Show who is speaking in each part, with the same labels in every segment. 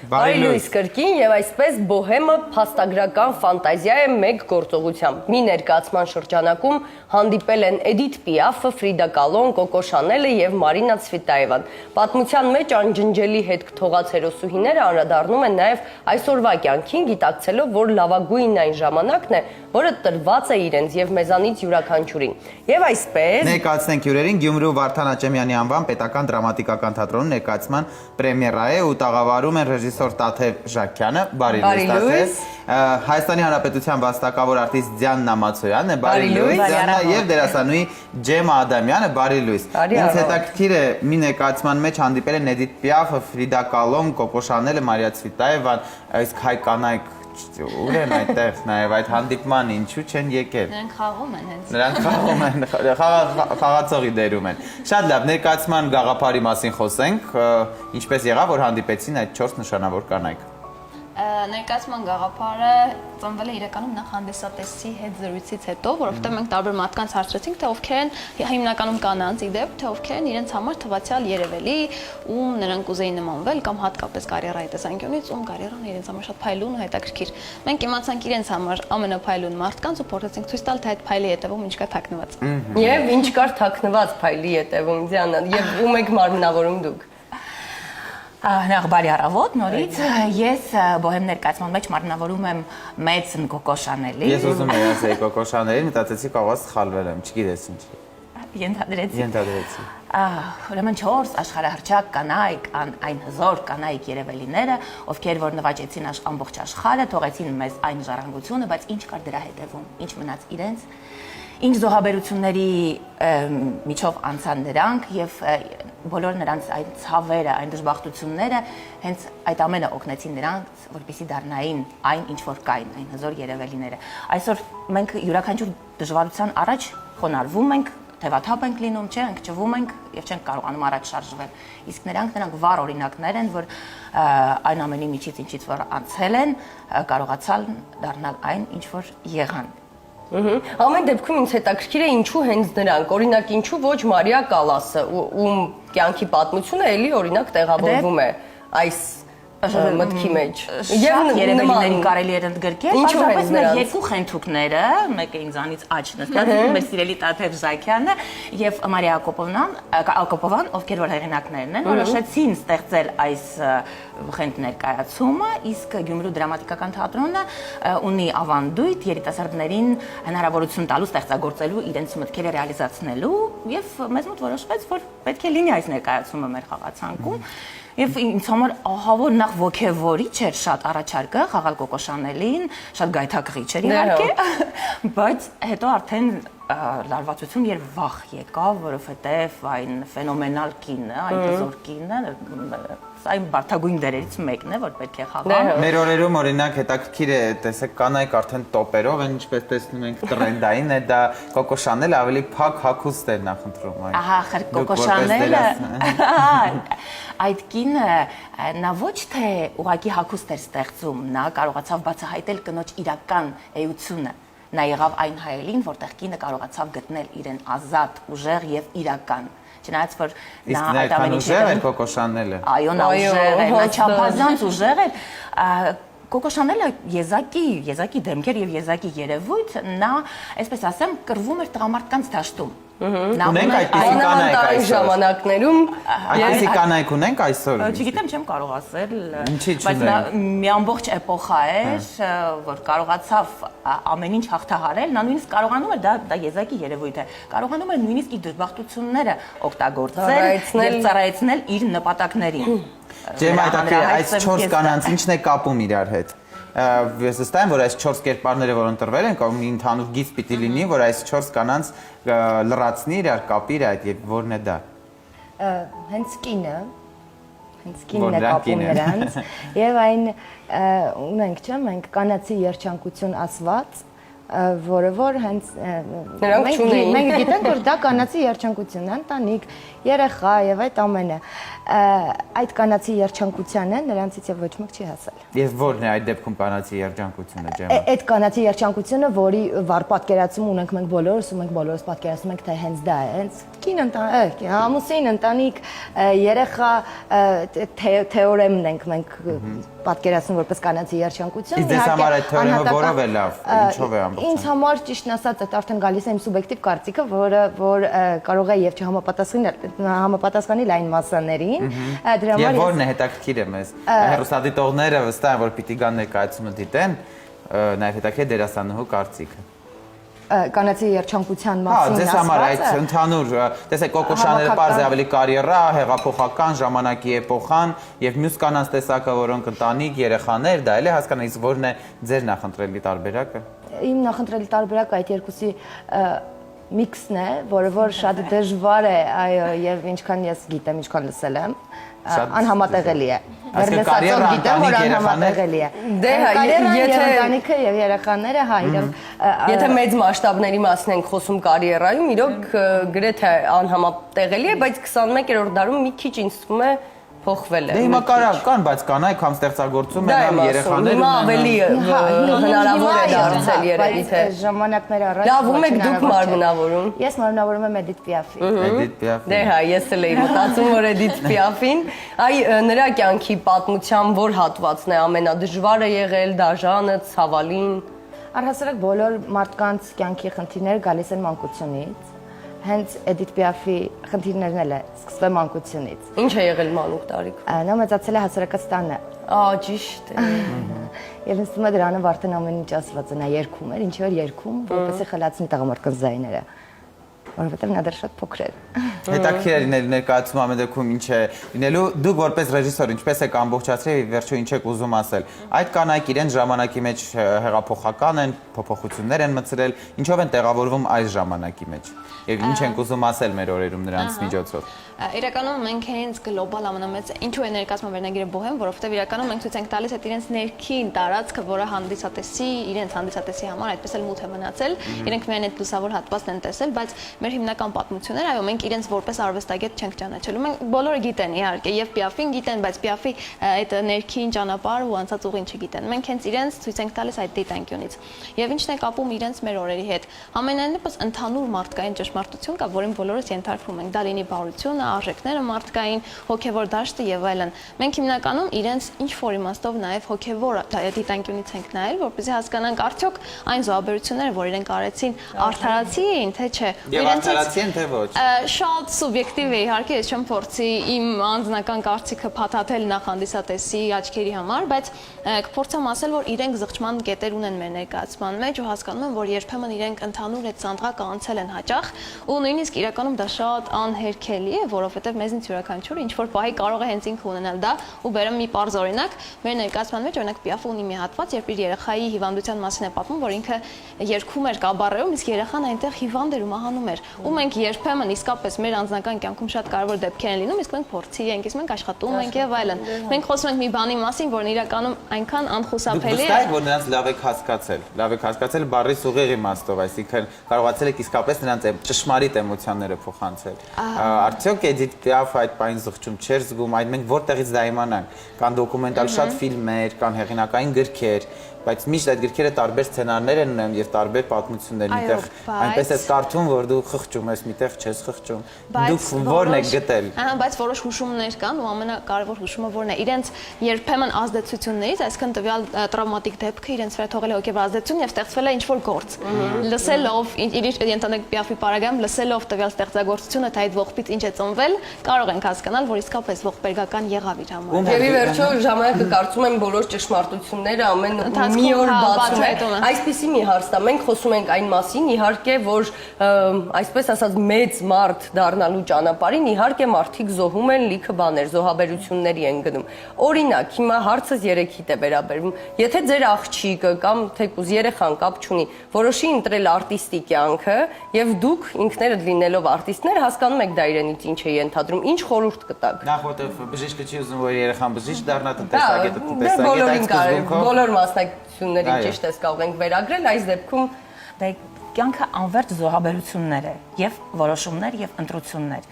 Speaker 1: Բարի լույս կրկին եւ այսպես բոհեմը փաստագրական ֆանտազիա է մեկ գործողությամբ։ Մի ներկայացման շրջանակում հանդիպել են Էդիթ Պիաֆը, Ֆրիդա Կալոն, Կոկո Շանելը եւ Մարինա Ցվիտաևան։ Պատմության մեջ անջնջելի հետ թողած հերոսուհիները անդրադառնում են նաեւ այսօրվա կյանքին, գիտակցելով, որ լավագույնն այն ժամանակն է, որը տրված է իրենց եւ մեզանից յուրաքանչյուրին։ Եվ այսպես
Speaker 2: ներկայացնենք հյուրերին Գյումրու Վարդան Աճեմյանի անվան պետական դրամատիկական թատրոնի ներկայացման պրեմիերա է ու տաղավարում են ռեժիսոր Տաթև Ժաքյանը, բարի լույս, Հայաստանի Հանրապետության վաստակավոր արտիստ Դիանա Մացոյանն է, բարի լույս, եւ դերասանուհի Ջեմա Ադամյանը, բարի լույս։ Ինձ հետաքրքիր է մի ներկայացման մեջ հանդիպել են Էդիթ Պիաֆը, Ֆրիդա Կալոն, Կոկո Շանելը, Մարիա Ցվիտաևան, իսկ հայ կանայք ուր են այդտեղ նաև այդ հանդիպման ինչու չեն եկել։
Speaker 3: Նրանք խաղում են հենց։
Speaker 2: Նրանք խաղում են, խաղացողի դերում են։ Շատ լավ, ներկայացման գաղափարի մասին խոսենք, ինչպես եղավ, որ հանդիպեցին այդ 4 նշանավոր կանայք։
Speaker 3: Ներկայացման գաղափարը ծնվել է իրականում նախ հանդիսատեսի հետ զրույցից հետո, որովհետև մենք տարբեր մարդկանց հարցրեցինք, թե ովքեր են հիմնականում կանանց իդեպ, թե ովքեր են իրենց համար թվացial երևելի, ում նրանք ուզեին նմանվել կամ հատկապես կարիերայի տեսանկյունից, ում կարիերան իրենց համար շատ փայլուն ու հետաքրքիր։ Մենք իմացանք իրենց համար ամենափայլուն մարդկանց ու փորձեցինք ցույց տալ, թե այդ փայլի հետևում ինչ կա թաքնված։
Speaker 1: Եվ ինչ կար թաքնված փայլի հետևում, Դիանա, եւ ում եք մարմնավորում դուք։
Speaker 4: Նախ բարի առավոտ, նորից ես բոհեմ ներկայացման մեջ մարմնավորում եմ մեծ Կոկո Շանելի։
Speaker 2: Ես ուզում եի ասել Կոկո Շանելին, մտածեցի կարող սխալվել եմ, չգիտես ինչի։
Speaker 4: Ենթադրեցի։ Ուրեմն 4 աշխարհահռչակ կանայք, այն հզոր կանայք երևելիները, ովքեր որ նվաճեցին ամբողջ աշխարհը, թողեցին մեզ այն ժառանգությունը, բայց ինչ կար դրա հետևում, ինչ մնաց իրենց, ինչ զոհաբերությունների միջով անցան նրանք եւ բոլոր նրանց այն ցավերը, այն դժբախտությունները հենց այդ ամենը օգնեցին նրանց, որպեսզի դառնային այն ինչ որ կային, այն հզոր երևելիները։ Այսօր մենք յուրաքանչյուր դժվարության առաջ խոնարհվում ենք, թևաթափ ենք լինում, չէ, ընկճվում ենք եւ չենք կարողանում առաջ շարժվել։ Իսկ նրանք վառ օրինակներ են, որ այն ամենի միջից ինչից որ անցել են, կարողացան դառնալ այն, ինչ որ եղան։
Speaker 1: Ամեն դեպքում ինձ հետաքրքիր է ինչու հենց նրանք, օրինակ ինչու ոչ Մարիա Կալասը, ում կյանքի պատմությունը էլի օրինակ տեղավորվում է այս մտքի մեջ։
Speaker 4: Շատ երևելիների կարելի էր ընդգրկել,
Speaker 1: պարզապես
Speaker 4: մեր երկու խենթուկները, մեկը ինձանից աջ նստած, մեր սիրելի Տաթև Ժաքյանը եւ Մարիա Ակոպովան, ովքեր որ հեղինակներն են, որոշեցին ստեղծել այս խենթ ներկայացումը, իսկ Գյումրու դրամատիկական թատրոնը ունի ավանդույթ երիտասարդներին հնարավորություն տալու ստեղծագործելու իրենց մտքերը ռեալիզացնելու եւ մեզ մոտ որոշվեց, որ պետք է լինի այս ներկայացումը մեր խաղացանկում։ Եվ ինձ համար ահավոր նախ ոգևորիչ էր շատ առաջարկը խաղալ Կոկո Շանելին, շատ գայթակղիչ էր իհարկե, բայց հետո արդեն լարվածություն եւ վախ եկավ, որովհետեւ այն ֆենոմենալ կինը, այն հզոր կինը, այն բարդագույն դերերից մեկն է, որ պետք է խաղալ։
Speaker 2: Մեր օրերում օրինակ հետաքրքիր է, տեսեք կանայք արդեն տոպերով են, ինչպես տեսնում ենք տրենդային է, դա Կոկո Շանելը ավելի փակ հագուստ է նախընտրում այն։
Speaker 4: Ահա, Կոկո Շանելը այդ կինը նա ոչ թե ուղղակի հագուստ էր ստեղծում, նա կարողացավ բացահայտել կնոջ իրական էությունը։ Նա եղավ այն հայելին, որտեղ կինը կարողացավ գտնել իրեն ազատ, ուժեղ եւ իրական։ Չնայած որ նա այդ ամենի
Speaker 2: ուժեղ էր Կոկո Շանելը։
Speaker 4: Այո, նա ուժեղ էր, նա չափազանց ուժեղ էր։ Կոկո Շանելը եզակի դեմքեր եւ եզակի երևույթ, նա, այսպես ասեմ, կռվում էր տղամարդկանց դաշտում։
Speaker 2: Ունենք այդպիսի կանայք այսօր
Speaker 1: ժամանակներում
Speaker 2: այդպիսի կանայք ունենք այսօր։
Speaker 4: Չգիտեմ, չեմ կարող ասել,
Speaker 2: Ինչի՞
Speaker 4: բայց նա մի ամբողջ էպոխա էր, որ կարողացավ ամեն ինչ հաղթահարել, նա նույնիսկ կարողանում էր, դա եզակի երևույթ է, կարողանում էր նույնիսկ իր դժբախտությունները օգտագործել եւ ծառայեցնել իր նպատակներին։
Speaker 2: Ջեմա, այս 4 կանանց ինչն է կապում իրար հետ։ Ես վստահ եմ, որ այս 4 կերպարները, որ ընտրվել են, կամ մի ընդհանուր գիծ պիտի լինի, որ այս 4 կանանց լրացնի իրար, կապի իր այդ եւ որն է դա։
Speaker 5: Հենց կինն է կապում նրանց եւ այն ունենք, չէ՞, մենք կանացի երջանկություն ասված, որը որ հենց մենք գիտենք, որ դա կանացի երջանկությունն է, ընտանիք, երեխա եւ այդ ամենը։ այդ կանացի երջանկությանը նրանցից եւ ոչ մեկ չի հասել։
Speaker 2: Եվ ո՞րն է այդ դեպքում կանացի երջանկությունը, Ջեմա։
Speaker 5: Այդ կանացի երջանկությունը, որի վառ պատկերացում ունենք մենք բոլորս, ու մենք բոլորս պատկերացնում ենք, թե հենց դա է, հենց կին ընտանիք, ամուսին ընտանիք, երեխա թեորեմն ենք մենք պատկերացնում որպես կանացի երջանկություն։
Speaker 2: Իսկ դες համար այդ թեորեմը որով է լավ, ինչով է ամբողջ։
Speaker 5: Ինձ համար ճիշտն ասած այդ արդեն գալիս է իմ սուբյեկտիվ կարծիքը, որ կարող է եւ չհամապատասխանել այն մասաներին։ Դրա համար
Speaker 2: Եվ ո՞րն է հետաքրքիր է մեզ։ Հեռուստադիտողները վստահ են, որ պիտի գան ներկայացումը դիտեն, նաև հետաքրքիր է դերասանուհու կարծիքը։
Speaker 5: կանացի երջանկության
Speaker 2: Հա,
Speaker 5: մասին
Speaker 2: ձեզ համար այդ ընդհանուր, տեսեք, Կոկո Շանելը պարզ է ավելի կարիերա, հեղափոխական, ժամանակի էպոխան եւ մյուս կանանց տեսակը, որոնք ընտանիք, երեխաներ, դա էլ է հասկանալ, իսկ ո՞րն է ձեր նախընտրելի տարբերակը։
Speaker 5: Իմ նախընտրելի տարբերակը այդ երկուսի միքսն է, որը որ շատ դժվար է, այո, եւ ինչքան ես գիտեմ, ինչքան լսել եմ, անհամատեղելի է։
Speaker 2: Կարիերա,
Speaker 5: գիտեմ, որ
Speaker 2: ընտանիք,
Speaker 5: անհամատեղելի է։
Speaker 1: Դե հա,
Speaker 5: եթե ընտանիքը եւ երեխաները, հա, իրենք
Speaker 1: Եթե մեծ մասշտաբների մասին ենք խոսում կարիերայում, իրոք գրեթե անհամատեղելի է, բայց 21-րդ դարում մի քիչ ինձ թվում է փոխվել է։
Speaker 2: Դե հիմա կան, բայց կանայք համ ստեղծագործում են, համ երեխաներ
Speaker 1: հիմա ավելի հնարավոր է դարձել երևի թե
Speaker 5: ժամանակներ առաջ։
Speaker 1: Լավ, ում եք դուք մարմնավորում։
Speaker 5: Ես մարմնավորում եմ Էդիթ Պիաֆի։
Speaker 2: Էդիթ Պիաֆի։
Speaker 1: Դե հա, ես էլ էի մտածում, որ Էդիթ Պիաֆին, այ նրա կյանքի պատմության որ հատվածն է ամենադժվարը եղել, դաժանը, ցավալին։
Speaker 5: Առհասարակ բոլոր մարդկանց կյանքի խնդիրները գալիս են մանկությունից։ Հենց Էդիթ Պիաֆի խնդիրներն էլ է սկսվել մանկությունից։
Speaker 1: Ինչ է եղել մանուկ տարիքում։
Speaker 5: Նա մեծացել է հասարակստանը։
Speaker 1: Ճիշտ է։
Speaker 5: Եվ ինձ թվում է դրանով արդեն ամեն ինչ ասված է, նա երգում էր, ինչի որ երգում, որպեսզի խլացնի տղամարդկանց ձայները, որովհետև նա դեռ շատ փոքր էր։
Speaker 2: Հետաքրքիր է լինել ներկայացում ամեն դեպքում ինչ է լինելու։ Դուք որպես ռեժիսոր ինչպես եք ամբողջացրել եւ վերջո ինչ եք ուզում ասել։ Այդ կանայք իրենց ժամանակի մեջ հեղափոխական են, փոփոխություններ են մտցրել, ինչով են տեղավորվում այս ժամանակի մեջ։ Եվ ինչ ենք ուզում ասել մեր օրերում նրանց միջոցով։
Speaker 3: Իրականում մենք հենց գլոբալ ամենամեծ ինչու է ներկայացման վերնագիրը բոհեմ, որովհետև իրականում մենք ցույց ենք տալիս այդ իրենց ներքին տարածքը, որը իրենց հանդիսատեսի համար այդպես էլ մութ է մնացել, իրենք միայն այդ լուսավոր հատվածն են տեսել, բայց մեր հիմնական պատմությունները, այո, մենք իրենց որպես արվեստագետ չենք ճանաչելու։ Մենք բոլորը գիտեն իհարկե, եւ Պիաֆին գիտեն, բայց Պիաֆի այդ ներքին ճանապարհը ու անցած ուղին չգիտեն։ Մենք հենց իրենց ցույց ենք տալիս այդ դիտանկյունից։ Եվ ինչն է կապում իրենց մեր օրերի հետ։ Ամենայն դեպս ընդհանուր մարդկային ճշմարտություն կա, որին բոլորս ենթարկվում ենք։ Դա լինի բարությունը, արժեքները մարդկային, հոգևոր դաշտը եւ այլն։ Մենք հիմնականում իրենց ինչ որ իմաստով նաեւ հոգևոր դիտանկյունից ենք նայել, որպեսզի հասկանանք արդյոք այն զոհաբերությունները, որ իրենք արեցին, արդարացի էին, թե չէ։
Speaker 2: Եվ արդարացի են թե ոչ։
Speaker 3: Շատ սուբյեկտիվ է, իհարկե, ես չեմ փորձի իմ անձնական կարծիքը փաթաթել նախհանդիսատեսի աչքերի համար, բայց կփորձեմ ասել, որ իրենք զղջման կետեր ունեն մեր ներկայացման մեջ ու հասկանում են, որ երբեմն իրենք ընդհանուր այդ ծանրակը անցել են հաճախ ու նույնիսկ իրականում դա շատ անհերքելի է, որովհետև մեզնից յուրաքանչյուրը ինչ որ պահի կարող է հենց ինքը ունենալ դա ու բերեմ մի պարզ օրինակ մեր ներկայացման մեջ օրինակ Պիաֆը ունի մի հատված, երբ իր երեխայի հիվանդության մասին է պատմում, որ ինքը երգում էր կաբարեում, իսկ երեխան այնտեղ հիվանդ էր ու մահանում էր։ Ու մենք երբեմն իսկապես մեր անձնական կյանքում շատ կարևոր դեպքեր են լինում, իսկ մենք փորձի ենք, իսկ մենք աշխատում ենք եւ այլն։ Մենք խոսում ենք մի բանի մասին, որն իրականում այնքան անխուսափելի է։
Speaker 2: Դուք որ նրանց լավ եք հասկացել բառի ուղիղ իմաստով, այսինքն կարողացել եք իսկապես նրանց ճշմարիտ էմոցիաները փոխանցել։ Արդյոք Էդիթ Պիաֆը այդ պայն զղջում չէր զգում, այդ մենք որտեղից դա իմանանք։ Կան դոկումենտալ շատ ֆիլմեր, կան հեղինակային գրքեր, բայց միշտ այդ գրքերը տարբեր սցենարներ են ունեն եւ տարբեր պատմություններ, միտեղ այնպես է կարդում, որ դու խղճում ես, միտեղ չես խղճում։ Դուք ո՞րն եք գտել։
Speaker 3: Ահա, բայց որոշ հուշումներ կան ու ամենակարևոր հուշումը որն է։ Իրենց երբեմն ազդեցություններից, այսինքն տվյալ տրավմատիկ դեպքը իրենց վրա թողել է հոգեվոր ազդեցություն եւ ստեղծվել է ինչ-որ գործ։ Լսելով իր ենթադրենք Պիաֆի պարագայում լսելով տվյալ ստեղծագործությունը, թե այդ ողբից ինչ է ծնվել, կարող ենք հասկանալ, որ իսկապես ողբերգական եղավ իր համար։
Speaker 1: Եվ ի վերջո ժամանակը կարծում եմ բոլոր ճշմարտությունները ամեն մի օր բացում է։ Այսպիսի մի հարց տա, մենք խոսում ենք այն մասին, իհարկե, որ այսպես ասած մեծ մարդ դառնալու ճանապարհին իհարկե մարդիկ զոհում են լիքը բաներ, զոհաբերությունների են գնում։ Օրինակ, հիմա հարցս երեքիդ է վերաբերվում։ Եթե ձեր աղջիկը կամ թեկուզ երեխան կապ չունի, որոշի ընտրել արտիստի կյանքը, եւ դուք ինքներդ լինելով արտիստներ հասկանում եք դա իրենից ինչ է ենթադրում, ինչ խորհուրդ կտաք։
Speaker 2: Նախ որտեվ բժիշկը չի ուզում որ երեխան բժիշկ դառնա, տնտեսագետը
Speaker 1: բոլոր մասնակցություններին ճիշտ ես կարող ենք վերագրել այս դեպքում
Speaker 5: Դե
Speaker 4: կյանքը անվերջ զոհաբերություններ է եւ որոշումներ եւ ընտրություններ։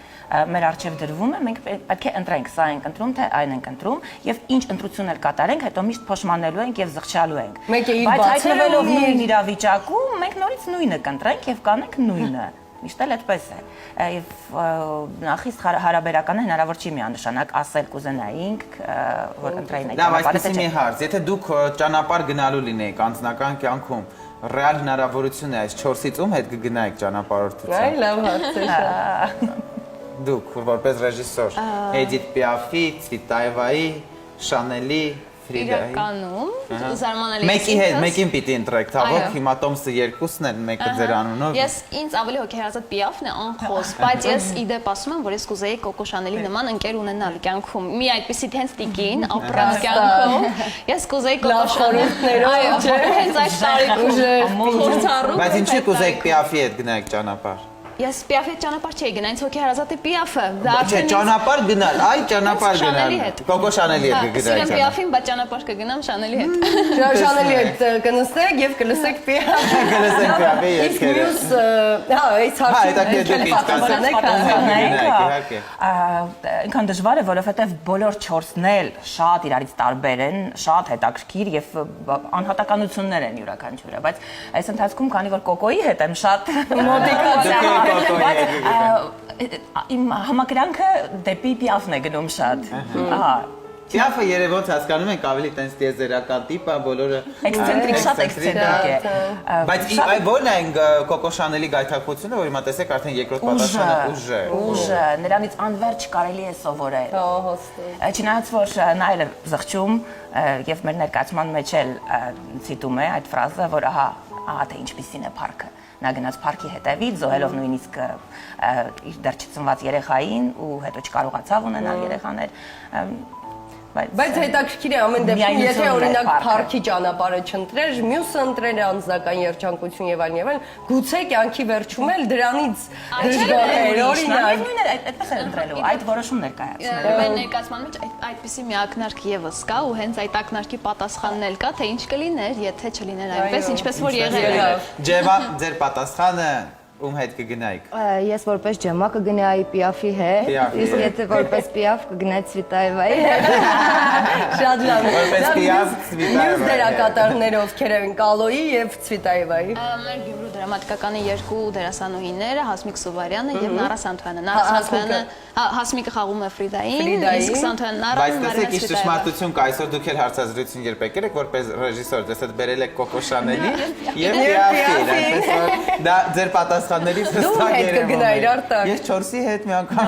Speaker 4: Մեր արժեվ դրվում է, մենք պետք է ընտրենք, սա ենք ընտրում, թե այն ենք ընտրում եւ ինչ ընտրություններ կատարենք, հետո միշտ փոշմանելու ենք եւ զղջալու ենք։
Speaker 1: Մեկը իր
Speaker 4: Բայց
Speaker 1: բացվելով
Speaker 4: հայտնվելով նույն իրավիճակում մենք նորից նույնը կընտրենք եւ կանենք նույնը։ Միշտ էլ այդպես է։ Եվ նախիստ հարաբերականը հնարավոր չի միանշանակ ասել կուզենայինք, որ ընտրեին այդ
Speaker 2: Լավ, այսպես
Speaker 4: ճանապարհը,
Speaker 2: մի հարց, եթե դուք ճանապարհ գնալու լինեիք անձնական կյանքում, ռեալ հնարավորություն է այս 4-ից ում հետ կգնայիք ճանապարհորդության։
Speaker 1: Այ լավ հարց է։
Speaker 2: Դուք որպես ռեժիսոր, Էդիթ Պիաֆի, Ցվիտաևայի, Շանելի, Ֆրիդայի։
Speaker 3: Իրականում զարմանալի է։
Speaker 2: Մեկի հետ, մեկին պիտի ընտրեք, թավոք, հիմա Տոմսը երկուսն են, մեկը ձեր անունով։
Speaker 3: Ես ինձ ավելի հոգեհարազատ Պիաֆն է անխոս, բայց ես իդեպ ասում եմ, որ ես կուզեի Կոկո Շանելի նման ընկեր ունենալ կյանքում։ Մի այդպիսի հենց տիկին ապրած կյանքում ես կուզեի Կոկո Շանելիներով, այո, հենց այդ տարիքում փորձառու։
Speaker 2: Բայց ինչի կուզեիք Պիաֆի հետ գնայիք ճանապարհ։
Speaker 3: Ես Պիաֆի հետ ճանապարհ չէի գնա, ինձ հոգեհարազատ է Պիաֆը։
Speaker 2: Չէ, ճանապարհ գնալ, այ ճանապարհ
Speaker 3: Շանելի
Speaker 2: գնալ։
Speaker 3: հետ։
Speaker 2: Կոկո Շանելի հետ կգնայիք
Speaker 3: Սիրեմ
Speaker 2: ճանապարհ։
Speaker 3: Պիաֆին, բայց ճանապարհ կգնամ Շանելի հետ։
Speaker 1: Շանելի հետ կնստեք եւ կլսեք Պիաֆ։
Speaker 2: Կլսեք Պիաֆի
Speaker 1: Իսկ
Speaker 2: երգերը։
Speaker 1: մյուս, հա, այս հարցը
Speaker 2: հետաքրքիր դուք ինչ կասեք։
Speaker 4: Ինքան դժվար է, որովհետև բոլոր 4-ն էլ շատ իրարից տարբեր են, շատ հետաքրքիր եւ անհատականություններ են յուրաքանչյուրը, բայց այս ընթացքում քանի որ Կոկոյի հետ եմ շատ մոտիկացա, իմ համակրանքը դեպի Պիաֆն է գնում շատ։ Ահա
Speaker 2: Պիաֆը երևոց հասկանում ենք ավելի տենց տիեզերական տիպ է, բոլորը
Speaker 4: էքսցենտրիկ, շատ էքսցենտրիկ է։
Speaker 2: Բայց ո՞րն է Կոկո Շանելի գայթակղությունը, որ հիմա տեսեք արդեն երկրորդ պատասխանը ուժը։
Speaker 4: Նրանից անverջ կարելի է սովորել։
Speaker 1: հոստը։
Speaker 4: Չնայած որ նա էլ է զղջում եւ մեր ներկայացման մեջ էլ ցիտում է այդ ֆրազը, որ ահա թե ինչպիսին է парքը։ Նա գնաց парքի հետևից, զոհելով նույնիսկ իր դեռ չծնված երեխային ու հետո չկարողացավ ունենալ երեխաներ։
Speaker 1: Բայց հետաքրքիր է ամեն դեպքում, եթե օրինակ парքի ճանապարհը չընտրեր, մյուսը ընտրեր անձնական երջանկություն եւ այլն, գուցե կյանքի վերջում էլ դրանից դժգոհեր, օրինակ։
Speaker 4: նույնը այդպես է ընտրելու, այդ որոշումներ կայացնելու։
Speaker 3: Մեր ներկայացման մեջ այդպիսի մի ակնարկ եւս կա ու հենց այդ ակնարկի պատասխանն էլ կա, թե ինչ կլիներ, եթե չլիներ այնպես, ինչպես որ եղել է։
Speaker 2: Ջևա, ձեր պատասխանը ում հետ կգնայիք։
Speaker 5: Ես որպես ջեմա կգնայի Պիաֆի հետ, իսկ եթե որպես Պիաֆ կգնայի Ցվիտաևայի հետ։
Speaker 1: Շատ լավ։
Speaker 2: Որպես Պիաֆ, Ցվիտաևայի
Speaker 1: Մյուս դերակատարները ովքեր են Կալոյի եւ Ցվիտաևայի։
Speaker 3: Մեր Գյումրու դրամատիկականի երկու դերասանուհիները Հասմիկ Սուվարյանը եւ Նարա Սանթոյանը։ Նարա Սանթոյանը Հասմիկը խաղում է Ֆրիդային, իսկ Սանթոյանը Նարան
Speaker 2: Բայց տեսեք ինչ ճշմարտություն կա, այսօր դուք էլ հարցազրույցություն երբ եկել եք որպես ռեժիսոր, տեսեք բերել եք Կոկո Շանելի եւ Պիաֆին, այնպես որ դա ձեր պատասխաններից հստակ երևում է։ Ես 4-ի հետ մի անգամ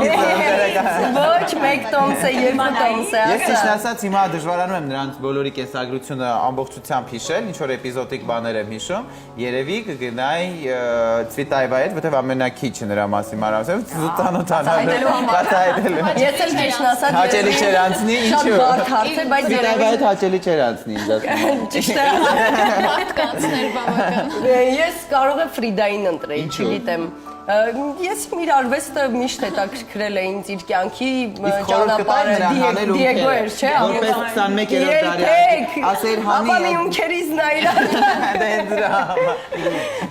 Speaker 1: Ոչ, մեկ տոմս է, երկու տոմս է։
Speaker 2: Ես ճիշտ ասած հիմա դժվարանում եմ նրանց բոլորի կենսագրությունը ամբողջությամբ հիշել, ինչ որ էպիզոդիկ բաներ եմ հիշում, երևի կգնայի Ցվիտաևայի հետ, որտեղ ամենակիչը նրա մասին մարասել, զուտանոթանալու, բացահայտելու։
Speaker 1: Ես էլ ճիշտ ասած
Speaker 2: Հաճելի չէր անցնի, ինչու։
Speaker 1: Շատ բարդ հարց է, բայց
Speaker 2: Ցվիտաևայի հետ հաճելի չէր անցնի ինձ ասում։
Speaker 1: ճիշտ է։
Speaker 3: Պատկանցներ բավական։
Speaker 1: Ես կարող եմ Ֆրիդային ընտրեի, չգիտեմ։ Ես իմ իր արվեստը միշտ հետաքրքրել է ինձ իր կյանքի ճանապարհը Դիեգո էր, չէ՞։
Speaker 2: Որպես 21-րդ դարի ասեր հանի։
Speaker 1: Ապա մի ունքերից նայր։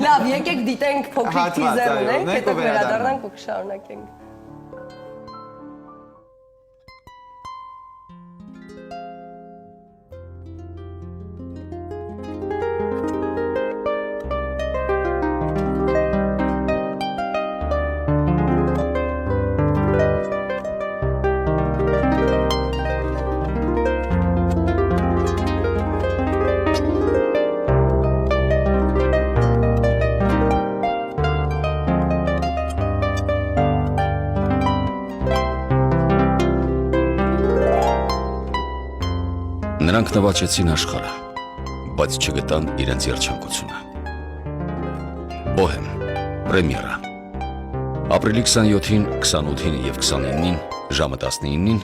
Speaker 1: Լավ, եկեք դիտենք փոքրիկ թիզեր ունենք, հետո վերադառնանք ու կշարունակենք։
Speaker 6: Նրանք նվաճեցին աշխարհը, բայց չգտան իրենց երջանկությունը։ Բոհեմ, պրեմիերա։ Ապրիլի 27-ին, 28-ին եւ 29-ին, ժամը 19-ին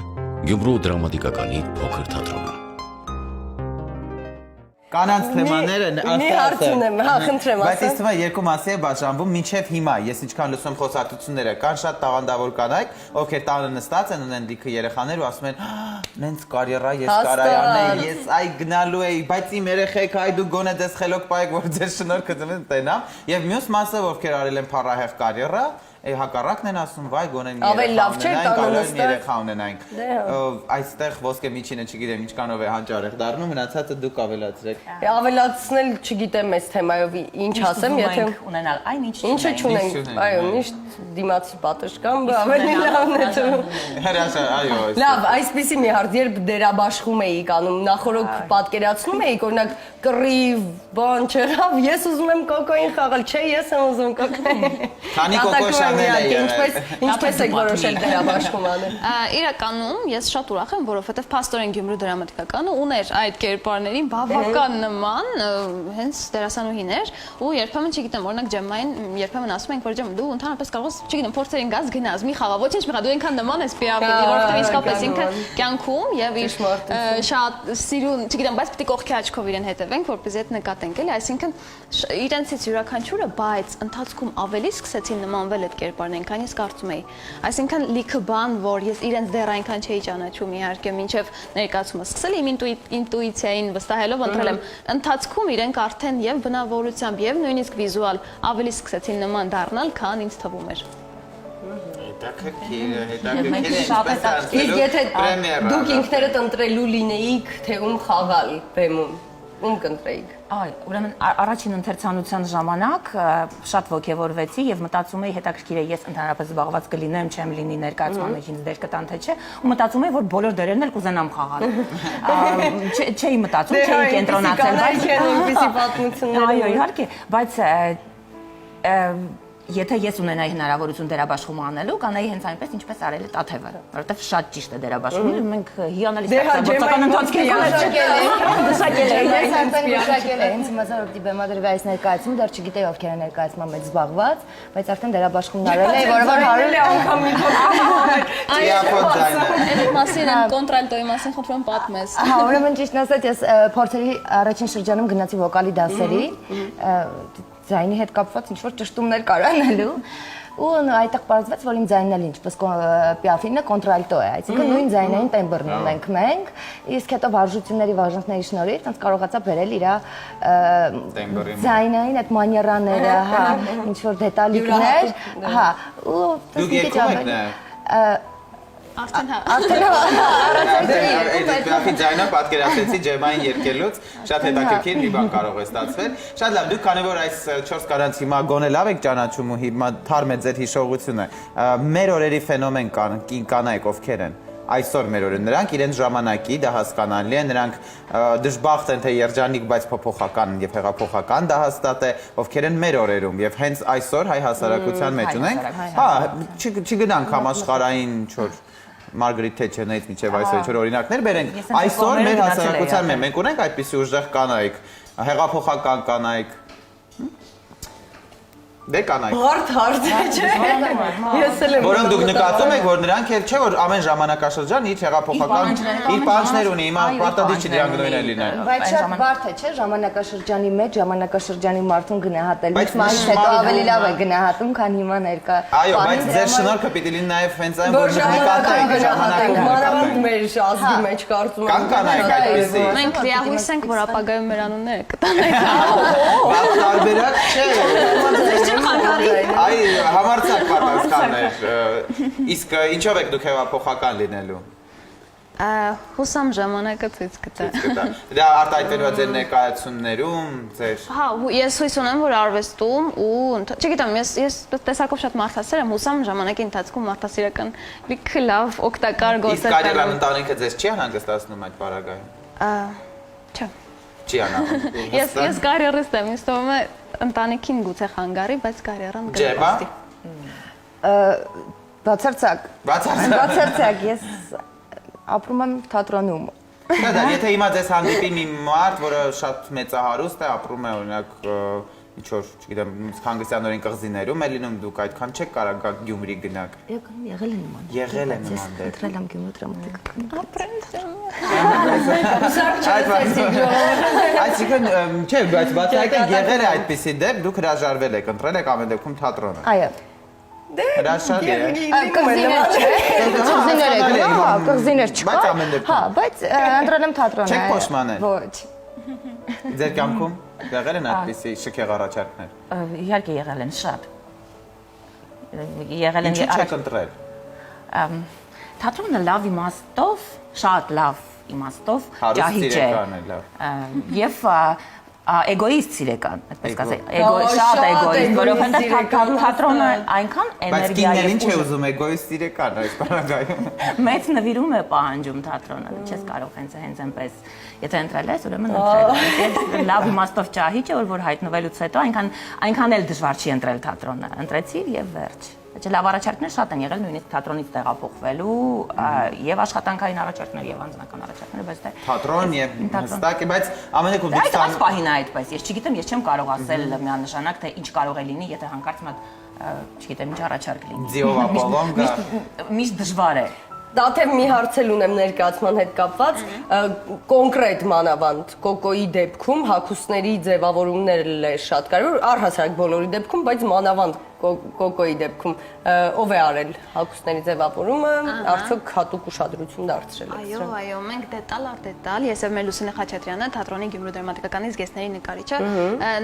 Speaker 6: Գյումրու դրամատիկականի փոքր թատրոնում։
Speaker 2: Կանանց թեմաները
Speaker 1: Մի հարցնեմ, հա, խնդրեմ,
Speaker 2: Բայց
Speaker 1: ասա։
Speaker 2: ինձ թվում է երկու մասի է բաժանվում մինչև հիմա։ Ես ինչքան լսում խոսակցությունները, կան շատ տաղանդավոր կանայք, ովքեր տանը նստած են, ունեն լիքը երեխաներ ու ասում են, «Նենց կարիերա ես կարայանեի, ես այ գնալու էի, բայց իմ երեխեք այ դու գոնե դες խելոք պայեք, որ ձեր շնորհքը տենամ»։ Եվ մյուս մասը, ովքեր արել են փառահեղ կարիերա, հակառակն են ասում, վայ գոնե մի երեխա ունենայինք, այստեղ ոսկե միջինը չգիտեմ ինչքանով է հանճարեղ դառնում, մնացածը դուք ավելացրեք։
Speaker 1: Ավելացնել չգիտեմ այս թեմայով ինչ ասեմ, եթե
Speaker 4: ունենալ այն
Speaker 1: ինչը չունենք, այո, միշտ դիմացի պատշգամբ ավելի լավն է թվում։
Speaker 2: Հրաշա, այո։
Speaker 1: Լավ, այսպեսի մի հարց, երբ դերաբաշխում էիք անում, նախորդ պատկերացնում էիք, օրինակ կռիվ, բան չեղավ, ես ուզում եմ կոկոին խաղալ, չէ, ես եմ ուզում կոկոին։
Speaker 2: Քանի կոկո շանել է եղել։
Speaker 1: Ինչպես եք որոշել դերաբաշխում անել։
Speaker 3: Իրականում ես շատ ուրախ եմ, որովհետև Փաստորեն Գյումրու դրամատիկականը ուներ այդ կերպարներին բավական նման, հենց դերասանուհին էր, ու երբեմն չգիտեմ, օրինակ Ջեմային երբեմն ասում ենք, որ Ջեմ դու ընդհանրապես կարող ես, չգիտեմ, փորձերին գազ գնաս, մի խաղա, ոչինչ մի խաղա, դու այնքան նման ես Պիաֆին, որովհետև իսկապես ինքը կյանքում եւ իր շատ սիրուն, չգիտեմ, բայց պիտի կողքի աչքով իրեն հետևենք, որպեսզի այդ նկատենք, էլի, այսինքն իրենցից յուրաքանչյուրը, բայց ընթացքում ավելի սկսեցին նմանվել այդ կերպարներին, քան ես կարծում էի։ Այսինքն լիքը բան, որ ես իրենց դեռ այնքան չէի ճանաչում իհարկե, մինչև ներկայացումը սկսել իմ ինտուիցիային վստահելով ընտրել եմ։ Ընթացքում իրենք արդեն եւ բնավորությամբ եւ նույնիսկ վիզուալ ավելի սկսեցին նման դառնալ, քան ինձ թվում էր։
Speaker 1: Իսկ եթե դուք ինքներդ ընտրելու լինեիք, թե ում խաղալ բեմում, ում կընտրեիք։
Speaker 4: Այ, ուրեմն առաջին ընթերցանության ժամանակ շատ ոգևորվեցի եւ մտածում էի հետաքրքիր է ես ընդհանրապես զբաղված կլինեմ, չեմ լինի ներկայացման մեջ ինձ դեր կտան թե չէ, ու մտածում էի որ բոլոր դերերն էլ կուզենամ խաղալ։ Չէի մտածում, չէի կենտրոնացել, բայց
Speaker 1: այնպեսի պատմություններ։
Speaker 4: Այո, իհարկե, բայց եթե ես ունենայի հնարավորություն դերաբաշխում անելու, կանայի հենց այնպես ինչպես արել է Տաթևը, որովհետև շատ ճիշտ է դերաբաշխումը, մենք հիանալի ստեղծագործական ընթացքներ
Speaker 5: Ես արդեն մշակել եմ, ինձ մասամբ պիտի բեմադրվի այս ներկայացումը, դեռ չգիտեի ովքեր են ներկայացման մեջ զբաղված, բայց արդեն դերաբաշխումն արել էի, որովհետև հարել է անգամ
Speaker 3: Այդ մասին կոնտրալտոյի մասին խնդրում պատմես։
Speaker 5: Հա, ուրեմն ճիշտն ասած, ես փորձերի առաջին շրջանում գնացի վոկալի դասերի, ձայնի հետ կապված ինչ-որ ճշտումներ կարանալու ու այդտեղ պարզվեց, որ իմ ձայնն էլ ինչպես Պիաֆինը կոնտրալտո է, այսինքն նույն ձայնային տեմբրն ունենք մենք, իսկ հետո վարժությունների վարժանքների շնորհիվ ինձ կարողացա բերել իր ձայնային այդ մանիերաները, հա, ինչ-որ դետալիկներ, հա, ու
Speaker 2: դուք եկում եք
Speaker 3: Արդեն հա։
Speaker 2: Պիաֆի ձայնը պատկերացրեցի Ջեմային երգելուց, շատ հետաքրքիր մի բան կարող է ստացվել։ Շատ լավ, դուք քանի որ այս 4 կանանց հիմա գոնե լավ եք ճանաչում ու հիմա թարմ է ձեր հիշողությունը, մեր օրերի ֆենոմեն կան, կանայք ովքեր են։ Այսօր մեր օրը նրանք իրենց ժամանակի, դա հասկանալի է, նրանք դժբախտ են թե երջանիկ, բայց փոփոխական եւ հեղափոխական դա հաստատ է, ովքեր են մեր օրերում եւ հենց այսօր հայ հասարակության մեջ ունենք։ Հա, չգնանք համաշխարհային չոր Մարգարիտ Թեչերից միջև այսօր ինչ-որ օրինակներ բերենք, այսօր մեր հասարակության մենք ունենք այդպիսի ուժեղ կանայք, հեղափոխական կանայք, դե կանայք։
Speaker 1: Հարթ է, չէ՞։ Ես էլ եմ։
Speaker 2: Որոնք դուք նկատում եք, որ նրանք էլ չէ, որ ամեն ժամանակաշրջան իր հեղափոխական իր պանչներ ունի, հիմա պարտադիր չի դրանք նույնը լինեն։
Speaker 5: Բայց շատ բարդ է, չէ՞, ժամանակաշրջանի մեջ, ժամանակաշրջանի մարդուն գնահատելուց մաս հետո ավելի լավ է գնահատում, քան հիմա ներկա։
Speaker 2: Այո, բայց ձեր շնորհքը պիտի լինի նաև հենց այն, որ նկատեք ժամանակում
Speaker 1: մանավանդ մեր ազգի մեջ կարծում
Speaker 2: եմ։ Կանայք այդպեսի։
Speaker 3: Մենք լիահույս ենք, որ ապագայում մեր անունները կտանենք։
Speaker 2: Բայց տարբերակ չէ։ Այ համարձակ պատասխան էր։ Իսկ ինչով եք դուք հեղափոխական լինելու։
Speaker 3: Հուսամ ժամանակը ցույց կտա։
Speaker 2: Դա արտահայտվելու է ձեր ներկայացումներում, ձեր։
Speaker 3: Հա, ես հույս ունեմ, որ արվեստում ու չգիտեմ, ես տեսակով շատ մարդասեր եմ, հուսամ ժամանակի ընթացքում մարդասիրական լիքը լավ օգտակար գործեր
Speaker 2: Իսկ կարիերան ընտանիքը ձեզ չի անհանգստացնում այդ բaragայում։
Speaker 3: Չէ։
Speaker 2: Չի անհանգստացնում։
Speaker 3: Ես կարիերիստ եմ, ինձ թվում է ընտանիքին գուցե խանգարի, բայց կարիերան
Speaker 2: կնպաստի։
Speaker 5: Բացարձակ, ես ապրում եմ թատրոնում։
Speaker 2: Դա եթե հիմա ձեզ հանդիպի մի մարդ, որը շատ մեծահարուստ է, ապրում է օրինակ ինչ-որ, չգիտեմ, Խանգստյանորեն կղզիներում է լինում, դուք այդքան չեք կարող գաք Գյումրի գնաք։
Speaker 5: Եղել է նման։
Speaker 2: Եղել է նման դեպք։
Speaker 5: Ընտրել եմ Գյումրու դրամատիկական։
Speaker 3: ապրեն։
Speaker 2: Այսինքն, չէ, բայց բացահայտեն եղել է այդպիսի դեպք, դուք հրաժարվել եք, ընտրել եք ամեն դեպքում թատրոնը։
Speaker 5: Այո։
Speaker 2: Հրաշալի է։
Speaker 5: Կղզիներ չէ, կղզիներ եք, հա, կղզիներ չկա։
Speaker 2: Բայց ամեն դեպքում։
Speaker 5: Հա, բայց ընտրել եմ թատրոնը։
Speaker 2: Չեք փոշմանել։
Speaker 5: Ոչ։
Speaker 2: Ձեր կյանքում եղել են այդպիսի շքեղ առաջարկներ։
Speaker 4: Իհարկե եղել են շատ։ Եղել են
Speaker 2: Ինչու չեք ընտրել։
Speaker 4: թատրոնը լավ իմաստով, շատ լավ իմաստով
Speaker 2: Հարուստ
Speaker 4: ջահիճ է։
Speaker 2: սիրեկան է, լավ։
Speaker 4: Եվ էգոիստ սիրեկան, այդպես կասենք, շատ
Speaker 1: շատ
Speaker 4: էգոիստ, որովհետև
Speaker 1: էգոիստ
Speaker 4: թատրոնը այնքան
Speaker 2: Բայց
Speaker 4: էներգիա
Speaker 2: կիններին չէ
Speaker 4: եւ
Speaker 2: ուզում էգոիստ սիրեկան այս բանակայում։
Speaker 4: մեծ նվիրում է պահանջում թատրոնը, չես կարող հենց այնպես, եթե ընտրել ես, ուրեմն ընտրել ես։ Լավ իմաստով ջահիճ է, որ հայտնվելուց հետո այնքան էլ դժվար չի ընտրել թատրոնը, ընտրեցիր եւ վերջ։ Չէ, լավ առաջարկներ շատ են եղել նույնիսկ թատրոնից տեղափոխվելու եւ աշխատանքային առաջարկներ եւ անձնական առաջարկներ, բայց դե
Speaker 2: Թատրոն եւ հստակ է, բայց ամենակում դուք
Speaker 4: այդ այս պահին է այդպես։ Ես չգիտեմ, ես չեմ կարող ասել միանշանակ թե ինչ կարող է լինի, եթե հանկարծ մատ չգիտեմ ինչ առաջարկ լինի։
Speaker 2: ձիովա պողոնգա։
Speaker 4: Միշտ դժվար է։
Speaker 1: Դաթև մի հարցել ունեմ ներկայացման հետ կապված, կոնկրետ մանավանդ Կոկոյի դեպքում հագուստների ձևավորումներն է շատ կարևոր, առհասարակ բոլորի դեպքում, բայց մանավանդ Կոկոյի դեպքում ով է արել հագուստների ձևավորումը, արդյոք հատուկ ուշադրություն դարձրել եք սրան։
Speaker 3: Այո, մենք դետալ առ դետալ, ես եւ մեր Լուսինե Խաչատրյանը, թատրոնի Գյումրու դրամատիկականի զգեստների նկարիչը,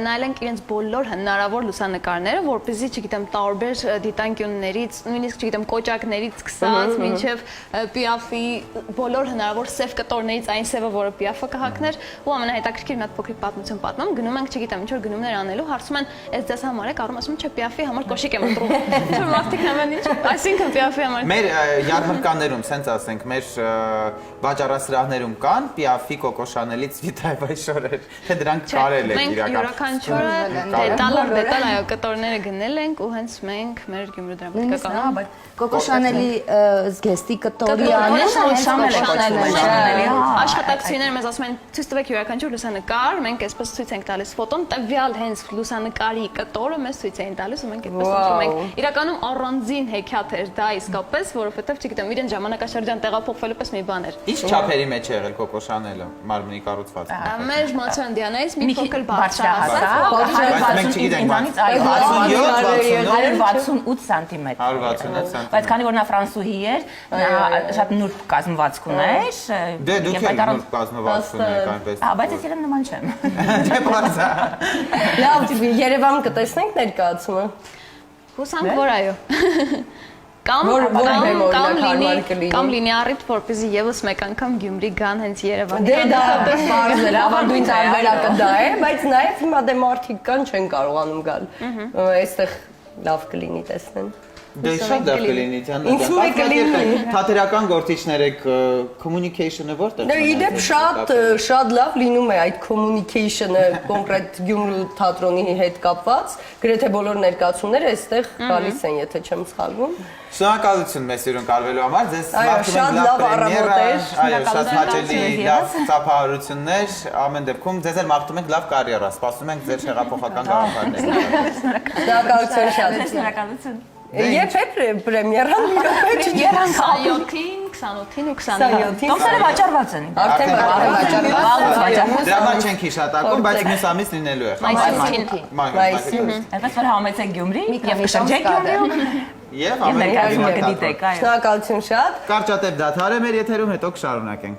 Speaker 3: նայել ենք իրենց բոլոր հնարավոր լուսանկարները, որպեսզի, չգիտեմ, տարբեր դիտանկյուններից, նույնիսկ չգիտեմ, կոճակներից սկսած մինչեւ Պիաֆի բոլոր հնարավոր սև կտորներից այն սևը, որը Պիաֆը կհագներ, ու ամենահետաքրքիր մի հատ փոքրիկ պատմություն պատմում, գնում ենք, չգիտեմ, ինչ որ գնումներ անելու, հարցում են, «Էս դες համար եք», առում ասում, «Չէ, Պիաֆի համար կոշիկ եմ ընտրում»։ Ինչ որ մարդիկ նման ինչ, այսինքն Պիաֆի համար։
Speaker 2: Մեր յարմարկաներում, սենց ասենք, մեր վաճառասրահներում կան Պիաֆի Կոկո Շանելի Ցվիտայ շորեր, թե դրանք կարել եք
Speaker 3: Մենք
Speaker 2: իրական։
Speaker 3: յուրաքանչյուրը դետալ առ դետալ այո կտորները գնել ենք ու հենց մենք մեր Գյումրու դրամատիկականում
Speaker 5: Կոկո Շանելի զգեստի կտորի
Speaker 3: աշխատակցությունները մեզ ասում են ցույց տվեք յուրաքանչյուր լուսանկար, մենք այսպես ցույց ենք տալիս ֆոտոն, տվյալ հենց լուսանկարի կտորը մեզ ցույց էին տալիս ու մենք այդպես ընտրում ենք։ Իրականում առանձին հեքիաթ էր դա իսկապես, որովհետև չգիտեմ, իրեն ժամանակաշրջան տեղափոխվելու պես մի բան էր։
Speaker 2: Ինչ չափերի մեջ է եղել Կոկո Շանելը, մարմնի կառուցվածքը։
Speaker 3: Մեր Մացանդյանից մի փոքր բարձրահասակ,
Speaker 4: 168 սանտիմետր։
Speaker 2: 168 սանտիմետր։
Speaker 4: Բայց քանի որ նա ֆրանսուհի էր, նա շատ նուրբ կազմվածք ուներ։
Speaker 2: Դե դուք եք նուրբ կազմվածք ունեք այնպես։
Speaker 4: Բայց ես իրեն նման չեմ։
Speaker 2: Դե բարձա։
Speaker 1: Լավ, Երևան կտեսնենք ներկայացումը։
Speaker 3: հուսանք որ այո։ Կամ լինի առիթ, որպեսզի եւս մեկ անգամ Գյումրի գան հենց Երևան։
Speaker 1: Դե դա բարձր է, ավանդույն տարբերակը դա է, բայց նաև հիմա դե մարդիկ կան չեն կարողանում գալ։ Այստեղ լավ կլինի տեսնեն։
Speaker 2: Դե շատ լավ կլինի ցան։
Speaker 1: Ինձ մեկ կլինի։
Speaker 2: Թատերական գործիչներ եք, communication-ը որտեղ։
Speaker 1: Դե իդեպ շատ լավ լինում է այդ communication-ը կոնկրետ Գյումրու թատրոնի հետ կապված, գրեթե բոլոր ներկայացումները այստեղ գալիս են, եթե չեմ սխալվում։
Speaker 2: Շնորհակալություն մեզ սիրուն կարվելու համար, ձեզ
Speaker 1: շատ լավ առավոտ էր,
Speaker 2: այո, շատ հաճելի, լավ ծափահարություններ, ամեն դեպքում ձեզ էլ մաղթում ենք լավ կարիերա, սպասում ենք ձեր հեղափոխական գաղափարները։
Speaker 1: Շնորհակալություն շատ։
Speaker 4: Շնորհակալություն։
Speaker 1: Երբ է պրեմիերան մի րոպե
Speaker 3: Երան 27-ին, 28-ին ու 29-ին։
Speaker 4: Տոմսերը վաճառված են։
Speaker 1: Արդեն վաճառված։
Speaker 2: Դրա համար չենք հիշատակում, բայց մյուս ամիս լինելու է։
Speaker 3: Մայիսին։
Speaker 4: Այնպես որ համեցեք Գյումրի եւ կշրջեք Գյումրիում։
Speaker 2: Եվ
Speaker 4: Ներկայացումը
Speaker 2: ամեն
Speaker 4: կդիտեք, այո։
Speaker 1: Շնորհակալություն շատ։
Speaker 2: Կարճատև դադար է մեր եթերում, հետո կշարունակենք։